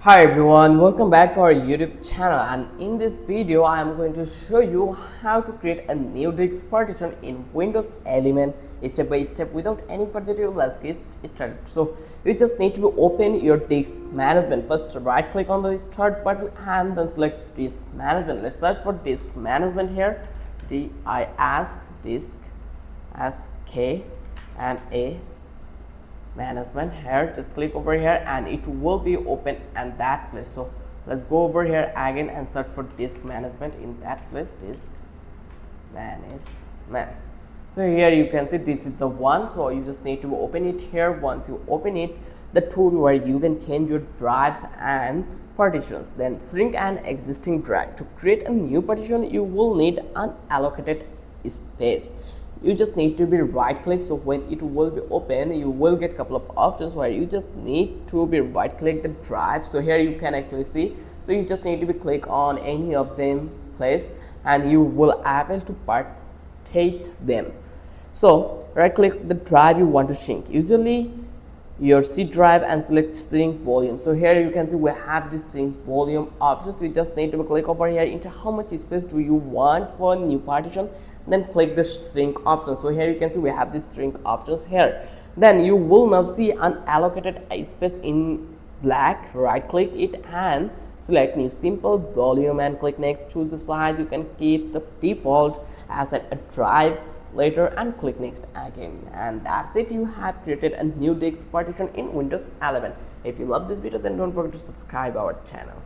Hi everyone, welcome back to our YouTube channel, and in this video I am going to show you how to create a new disk partition in Windows 11 step by step. Without any further ado, let's get started. So you just need to open your disk management. First right click on the start button and then select disk management. Let's search for disk management here. disk management. Here just click over here and it will be open in that place. So let's go over here again and search for disk management in that place, disk management. So here you can see this is the one, so you just need to open it here. Once you open it, the tool where you can change your drives and partition, then shrink an existing drive. To create a new partition, you will need unallocated space. You just need to be right click, so when it will be open you will get a couple of options where you just need to be right click the drive. So here you can actually see, so you just need to be click on any of them place and you will able to partition them. So right click the drive you want to shrink, usually your C drive, and select shrink volume. So here you can see we have this shrink volume option. So you just need to click over here into how much space do you want for new partition, then click the shrink option. So here you can see we have this shrink options here. Then you will now see unallocated space in black. Right click it and select new simple volume and click next. Choose the size, you can keep the default as a drive later and click next again, and that's it. You have created a new disk partition in Windows 11. If you love this video, then don't forget to subscribe our channel.